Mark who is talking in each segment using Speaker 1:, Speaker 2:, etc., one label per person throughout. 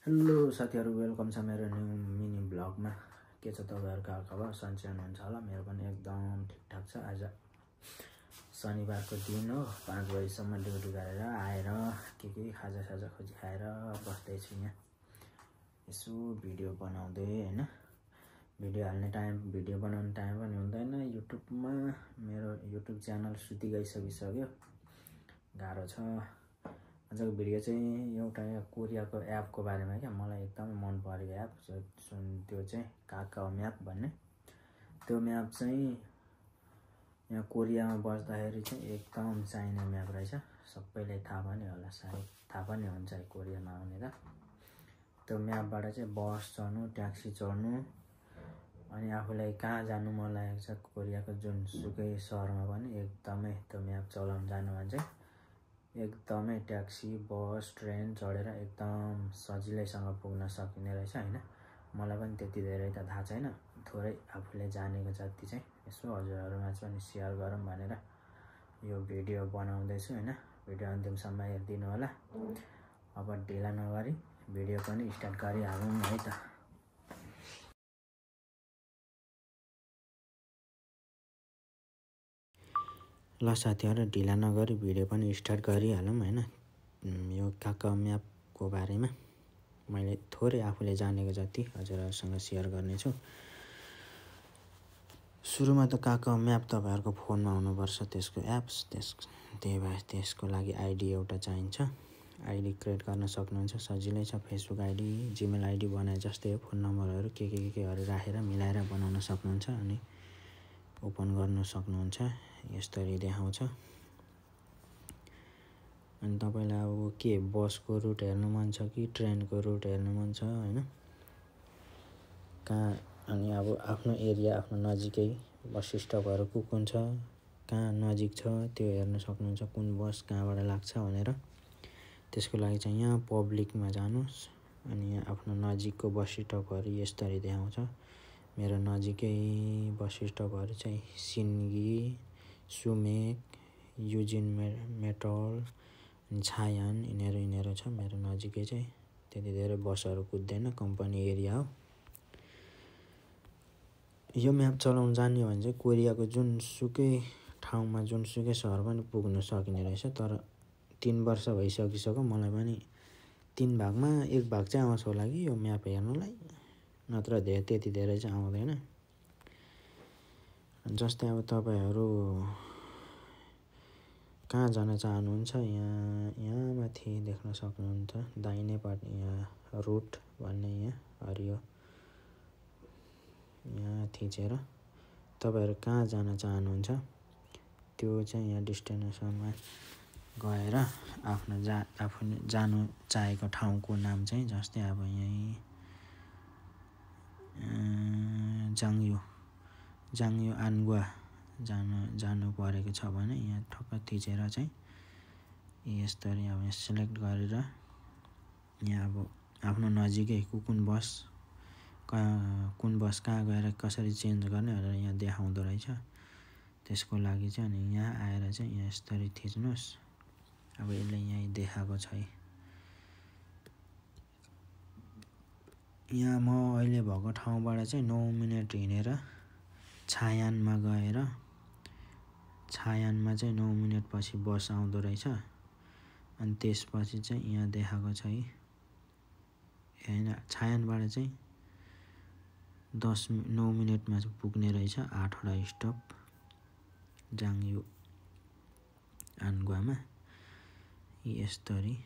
Speaker 1: Hello साथीहरु, welcome छ मेरो न्यू मिनी ब्लगमा। के छ तपाईहरुको हालखबर? सन्चै हुनुहुन्छ होला? मेरो पनि एकदम ठिकठाक छ। आज शनिबारको दिन हो। 5 बजेसम्म ड्युटी गरेर आएर के खाजा खोजी खाएर बस्दै छु यहाँ। यसो भिडियो बनाउँदै हैन। भिडियो बनाउने टाइम पनि हुँदैन युट्युबमा। मेरो युट्युब च्यानल सुति गइसक्यो। गाह्रो छ। आजको भिडियो चाहिँ एउटा कोरियाको एपको बारेमा क्या। मलाई एकदम मन परेको एप त्यो चाहिँ काकाओ म्याप भन्ने। त्यो म्याप चाहिँ यहाँ कोरियामा बस्दाखेरि चाहिँ एकदम चाहिने म्याप रहेछ। सबैलाई थाहा पनि होला, सायद थाहा पनि हुन्छ कोरियामा आउने त। त्यो म्यापबाट चाहिँ बस चढ्नु, ट्याक्सी चढ्नु, अनि आफूलाई कहाँ जानु मन लागेको छ कोरियाको जुनसुकै सहरमा पनि एकदमै त्यो म्याप चलाउन जानु भने चाहिँ एकदमै ट्याक्सी, बस, ट्रेन चढेर एकदम सजिलैसँग पुग्न सकिने रहेछ हैन। मलाई पनि त्यति धेरै त थाहा छैन, थोरै आफूले जानेको जति चाहिँ यसो हजुरहरुमा पनि शेयर गरौँ भनेर यो भिडियो बनाउँदै छु हैन। भिडियो अन्तिमसम्म हेरिदिनु होला। अब ढिला नगरी भिडियो पनि स्टार्ट गरिहालौँ है त। ल साथीहरु, ढिला नगरी भिडियो पनि स्टार्ट गरिहालौँ हैन। यो काकाओ म्यापको बारेमा मैले थोरै आफूले जानेको जति हजुरहरुसँग शेयर गर्नेछु। सुरुमा त काकाओ म्याप तपाईहरुको फोनमा हुनुपर्छ, त्यसको एप्स। त्यही भएर त्यसको लागि आइडी एउटा चाहिन्छ। आइडी क्रिएट गर्न सक्नुहुन्छ, सजिलै छ। फेसबुक आइडी, जिमेल आइडी बनाए जस्तै हो। फोन नम्बरहरु केहरु राखेर मिलाएर बनाउन सक्नुहुन्छ अनि ओपन गर्न सक्नुहुन्छ। यसरी देखाउँछ। अनि तपाईलाई अब के बसको रुट हेर्नु मन छ कि ट्रेनको रुट हेर्नु मन छ हैन। कहाँ अनि अब आफ्नो एरिया, आफ्नो नजिकै बस स्टपहरु कुन छ, कहाँ नजिक छ त्यो हेर्न सक्नुहुन्छ। कुन बस कहाँबाट लाग्छ भनेर। त्यसको लागि चाहिँ यहाँ पब्लिकमा जानुस् अनि यहाँ आफ्नो नजिकको बस स्टपहरु यसरी देखाउँछ। मेरो नजिकै बस स्टपहरु चाहिँ सिन्गी, सुमेक, युजिन मेटल, छायान यिनीहरु छ मेरो नजिकै चाहिँ। त्यति धेरै बसहरु कुद्दैन, कम्पनी एरिया हो। यो म्याप चलाउन जान्यो भने चाहिँ कोरियाको जुनसुकै ठाउँमा, जुनसुकै सहर पनि पुग्न सकिने रहेछ। तर 3 वर्ष भइसकिसक्यो मलाई पनि। 3 भागमा 1 भाग चाहिँ आउँछ होला कि यो म्याप हेर्नलाई, नत्र त्यति धेरै चाहिँ आउँदैन। जस्तै अब तपाईहरु कहाँ जान चाहनुहुन्छ, यहाँ माथि देख्न सक्नुहुन्छ। दाहिनेपट्टि यहाँ रुट भन्ने यहाँ हरियो यहाँ थिचेर तपाईहरु कहाँ जान चाहनुहुन्छ त्यो चाहिँ यहाँ डेस्टिनेसनमा गएर आफूले जानु चाहेको ठाउँको नाम चाहिँ, जस्तै अब यही जाङयु आन्गुवा जानु परेको छ भने यहाँ ठक्क थिचेर चाहिँ यसरी अब यहाँ सिलेक्ट गरेर यहाँ अब आफ्नो नजिकै कुन बस कहाँ गएर कसरी चेन्ज गर्ने भनेर यहाँ देखाउँदो रहेछ। त्यसको लागि चाहिँ अनि यहाँ आएर चाहिँ यहाँ यसरी थिच्नुस्। अब यसले यही देखाएको छ है। यहाँ म अहिले भएको ठाउँबाट चाहिँ 9 मिनेट हिँडेर छायानमा गएर, छायानमा चाहिँ 9 मिनेट पछि बस आउँदो रहेछ। अनि त्यसपछि चाहिँ यहाँ देखाएको छ है हैन। छायानबाट चाहिँ 9 मिनेटमा पुग्ने रहेछ 8वटा स्टप जाङयु आन्गुवामा। यसरी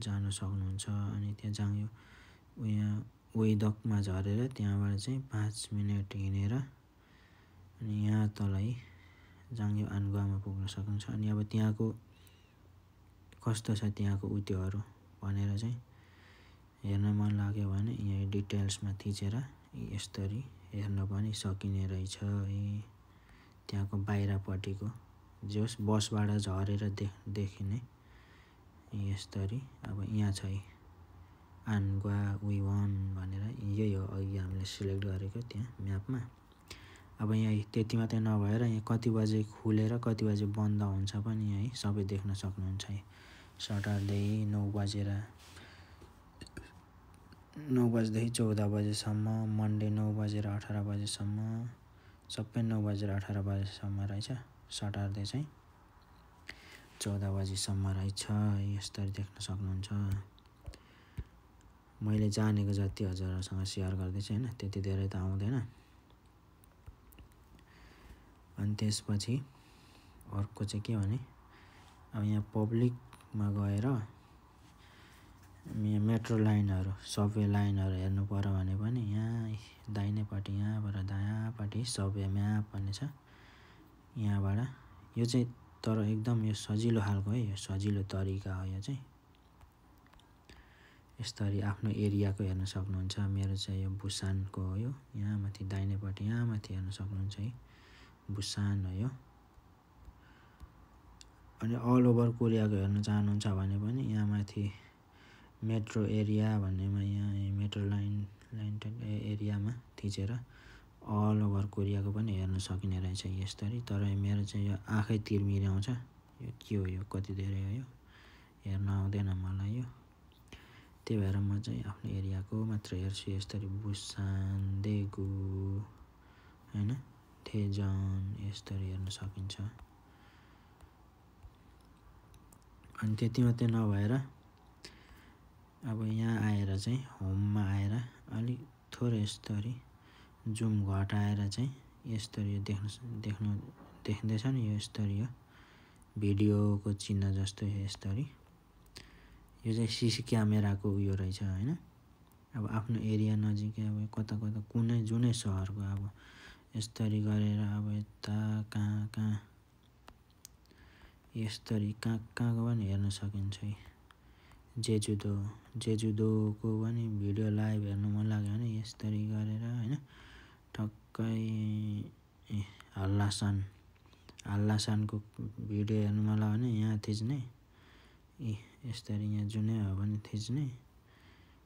Speaker 1: जान सक्नुहुन्छ। अनि त्यहाँ जाङयु वेइदकमा झरेर त्यहाँबाट चाहिँ 5 मिनेट हिँडेर अनि यहाँ तलै जाङयु आन्गुवामा पुग्न सक्नुहुन्छ। अनि अब त्यहाँको कस्तो छ त्यहाँको उत्योहरु भनेर चाहिँ हेर्न मन लाग्यो भने यहाँ डिटेल्समा थिचेर यसरी हेर्न पनि सकिने रहेछ है। त्यहाँको बाहिरपट्टिको जस बसबाट झरेर देखिने यसरी। अब यहाँ छ है आन्गुवा वेवन भनेर, यही हो अघि हामीले सिलेक्ट गरेको त्यहाँ म्यापमा। अब यहाँ त्यति मात्रै नभएर यहाँ कति बजे खुलेर कति बजे बन्द हुन्छ पनि है सबै देख्न सक्नुहुन्छ है। सटरडे 9 बजेर 9 बजेदेखि 14 बजेसम्म, मन्डे 9 बजेर 18 बजेसम्म, सबै 9 बजेर 18 बजेसम्म रहेछ। सटरडे चाहिँ 14 बजीसम्म रहेछ। यसरी देख्न सक्नुहुन्छ। मैले जानेको जति हजुरहरूसँग सेयर गर्दैछु होइन, त्यति धेरै त आउँदैन। अनि त्यसपछि अर्को चाहिँ के भने, अब यहाँ पब्लिकमा गएर यहाँ मेट्रो लाइनहरू, सबवे लाइनहरू हेर्नु पर्यो भने पनि यहाँ दाहिनेपट्टि, यहाँबाट दायाँपट्टि सबवे म्याप भन्ने छ। यहाँबाट यो चाहिँ तर एकदम यो सजिलो खालको है, यो सजिलो तरिका हो। यो चाहिँ यसरी आफ्नो एरियाको हेर्न सक्नुहुन्छ। मेरो चाहिँ यो बुसानको हो। यो यहाँ माथि दाहिनेपट्टि, यहाँ माथि हेर्न सक्नुहुन्छ है, बुसान हो यो। अनि अल ओभर कोरियाको हेर्न चाहनुहुन्छ भने पनि यहाँ माथि मेट्रो एरिया भन्नेमा, यहाँ मेट्रो लाइन एरियामा थिचेर अल ओभर कोरियाको पनि हेर्न सकिने रहेछ यसरी। तर मेरो चाहिँ यो आँखै तिर्मिराउँछ। यो के हो, यो कति धेरै हो, यो हेर्न आउँदैन मलाई यो। त्यही भएर म चाहिँ आफ्नो एरियाको मात्र हेर्छु। यसरी बुसान, देगु होइन, थेजन यसरी हेर्न सकिन्छ। अनि त्यति मात्रै नभएर अब यहाँ आएर चाहिँ होममा आएर अलिक थोरै यसरी जुम घटाएर चाहिँ यसरी देख्दैछ नि, यो यसरी हो भिडियोको चिन्ह जस्तो यसरी। यो चाहिँ सिसी क्यामेराको उयो रहेछ होइन। अब आफ्नो एरिया नजिकै अब कता कता कुनै जुनै सहरको अब यसरी गरेर अब यता कहाँ यसरी कहाँको पनि हेर्न सकिन्छ है। जेजुदोको पनि भिडियो लाइभ हेर्नु मन लाग्यो भने यसरी गरेर होइन, ठक्कै हल्लासानको भिडियो हेर्नु मन लाग्यो भने यहाँ थिच्ने, यसरी यहाँ जुनै हो भने थिच्ने।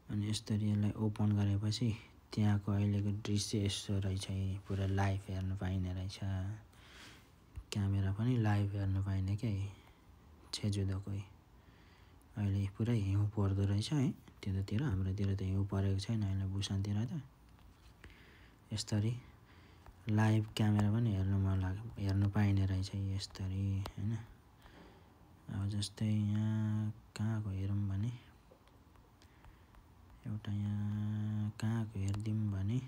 Speaker 1: अनि यसरी यसलाई ओपन गरेपछि त्यहाँको अहिलेको दृश्य यस्तो रहेछ। पुरा लाइभ हेर्न पाइने रहेछ। क्यामेरा पनि लाइभ हेर्न पाइने क्या जेजुदोको। अहिले पुरै हिउँ पर्दो रहेछ है त्यतातिर। हाम्रोतिर त हिउँ परेको छैन अहिले बुसानतिर त। यसरी लाइभ क्यामेरा पनि हेर्नु पाइने रहेछ यसरी होइन। अब जस्तै यहाँ कहाँको हेरौँ भने, एउटा यहाँ कहाँको हेरिदिउँ भने,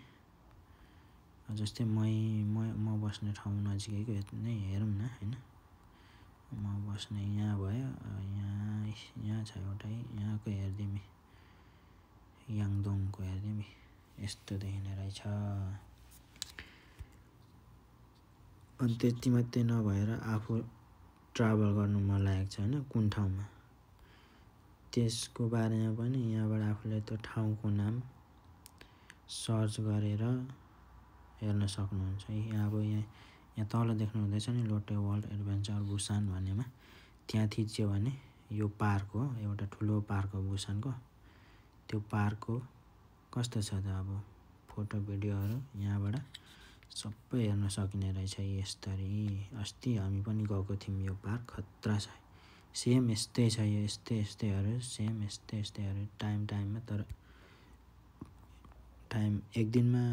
Speaker 1: जस्तै म बस्ने ठाउँ नजिकैको नै हेरौँ न होइन। म बस्ने यहाँ भयो, यहाँ छ एउटा, यहाँको हेरिदिउँ, याङदोङको हेरिदिउँ। यस्तो देखिने रहेछ। अनि त्यति मात्रै नभएर आफू ट्राभल गर्नु मन लागेको छ होइन कुन ठाउँमा, त्यसको बारेमा पनि यहाँबाट आफूले त्यो ठाउँको नाम सर्च गरेर हेर्न सक्नुहुन्छ है। अब यहाँ तल देख्नु हुँदैछ नि, लोटे वर्ल्ड एडभेन्चर बुसान भन्नेमा, त्यहाँ थिच्यो भने यो पार्क हो, एउटा ठुलो पार्क हो बुसानको। त्यो पार्कको कस्तो छ त अब फोटो भिडियोहरू यहाँबाट सबै हेर्न सकिने रहेछ यसरी। अस्ति हामी पनि गएको थियौँ। यो पार्क खतरा छ। सेम यस्तै छ यो, यस्तैहरू सेम यस्तैहरू टाइममा। तर टाइम एक दिनमा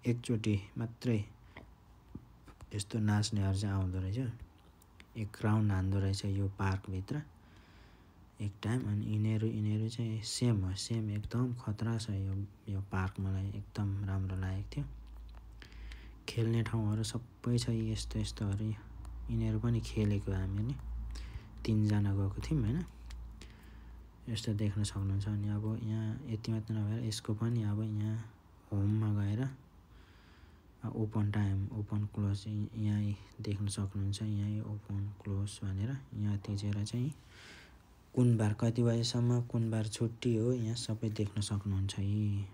Speaker 1: एकचोटि मात्रै यस्तो नाच्नेहरू चाहिँ आउँदो रहेछ। एक राउन्ड हान्दो रहेछ यो पार्कभित्र एक टाइम। अनि यिनीहरू चाहिँ सेम एकदम खतरा छ यो पार्क। मलाई एकदम राम्रो लागेको थियो। खेल्ने ठाउँहरू सबै छ यस्तोहरू। यिनीहरू पनि खेलेको हामीले 3 जना गएको थियौँ होइन। यस्तो देख्न सक्नुहुन्छ। अनि अब यहाँ यति मात्र नभएर यसको पनि अब यहाँ होममा गएर ओपन टाइम, ओपन क्लोज यहाँ देख्न सक्नुहुन्छ। यहाँ ओपन क्लोज भनेर यहाँ थिचेर चाहिँ कुन बार कति बजेसम्म, कुन बार छुट्टी हो, यहाँ सबै देख्न सक्नुहुन्छ है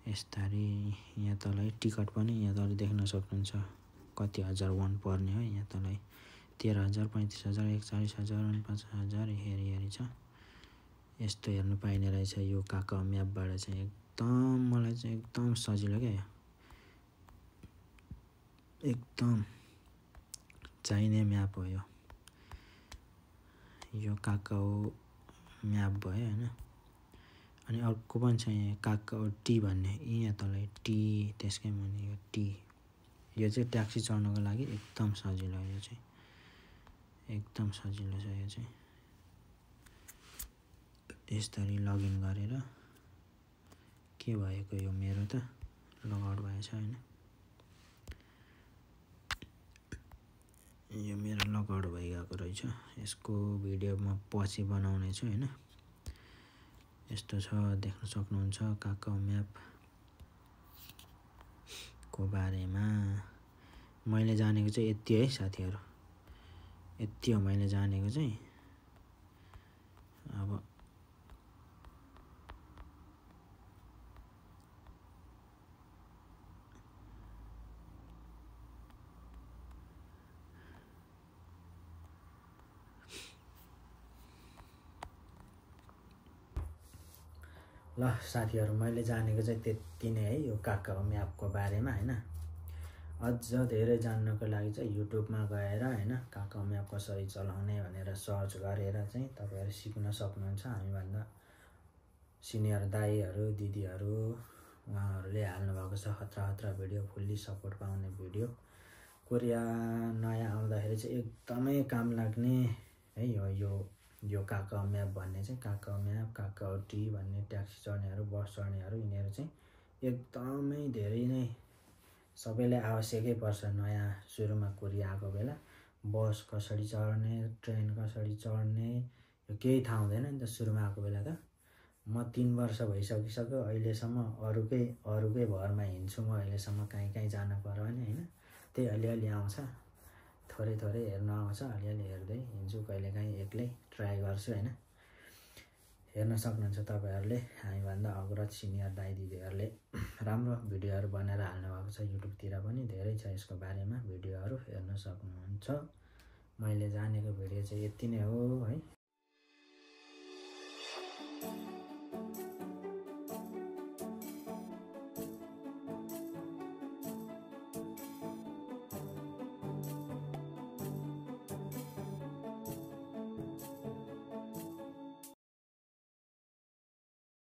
Speaker 1: यसरी। यहाँ तल टिकट पनि यहाँ तल देख्न सक्नुहुन्छ कति हजार वान पर्ने हो। यहाँ तल 13,000, 35,000, 41,000, 49,000 हेरी छ। यस्तो हेर्नु पाइने रहेछ यो काका म्यापबाट चाहिँ। एकदम मलाई चाहिँ एकदम सजिलो क्या, एकदम चाहिने म्याप हो यो काका म्याप भयो होइन। अनि अर्को पनि छ यहाँ काकावटी भन्ने, यहाँ तल टी त्यसकै मुनि यो टी। यो चाहिँ ट्याक्सी चढ्नको लागि एकदम सजिलो, यो चाहिँ एकदम सजिलो छ। यो चाहिँ यसरी लगइन गरेर के भएको यो मेरो त लगआउट भएछ हैन, यो मेरो लगआउट भइगएको रहेछ। यसको भिडियो म पछि बनाउने छु हैन। यस्तो छ, देख्न सक्नुहुन्छ काकाओ म्याप को बारेमा। मैले जानेको चाहिँ यति है साथीहरु, यति हो मैले जानेको चाहिँ। अब ल साथीहरु, मैले जानेको चाहिँ त्यति नै है यो काकाओ म्यापको बारेमा हैन। अझ धेरै जान्नको लागि चाहिँ युट्युबमा गएर हैन काकाओ म्याप कसरी चलाउने भनेर सर्च गरेर चाहिँ तपाईहरु सिक्न सक्नुहुन्छ। हामीभन्दा सिनियर दाइहरु दिदीहरु उहाँहरुले हाल्नु भएको छ खतरा खतरा भिडियो, फुल्ली सपोर्ट पाउने भिडियो। कोरिया नयाँ आउँदाखेरि चाहिँ एकदमै काम लाग्ने है यो काकाओ म्याप भन्ने चाहिँ। काकाओ म्याप, काकाओटी भन्ने ट्याक्सी चढ्नेहरु, बस चढ्नेहरु यिनीहरु चाहिँ एकदमै धेरै नै सबैलाई आवश्यकै पर्छ। नयाँ सुरुमा कोरिया आएको बेला बस कसरी चढ्ने, ट्रेन कसरी चढ्ने यो केही थाहा हुँदैन नि त सुरुमा आएको बेला त। म 3 वर्ष भइसकिसक्यो अहिलेसम्म अरुकै भरमा हिँड्छु म अहिलेसम्म, कहीँ जान पर्यो भने हैन। त्यही अलिअलि आउँछ, थोरै थोरै हेर्न आउँछ, अलिअलि हेर्दै हिँड्छु, कहिलेकाहीँ एक्लै ट्राई गर्छु हैन। हेर्न सक्नुहुन्छ तपाईहरुले, हामीभन्दा अग्रज सिनियर दाइ दिदीहरुले राम्रो भिडियोहरु बनाएर हाल्नु भएको छ। युट्युबतिर पनि धेरै छ यसको बारेमा भिडियोहरु, हेर्न सक्नुहुन्छ। मैले जानेको भिडियो चाहिँ यति नै हो है।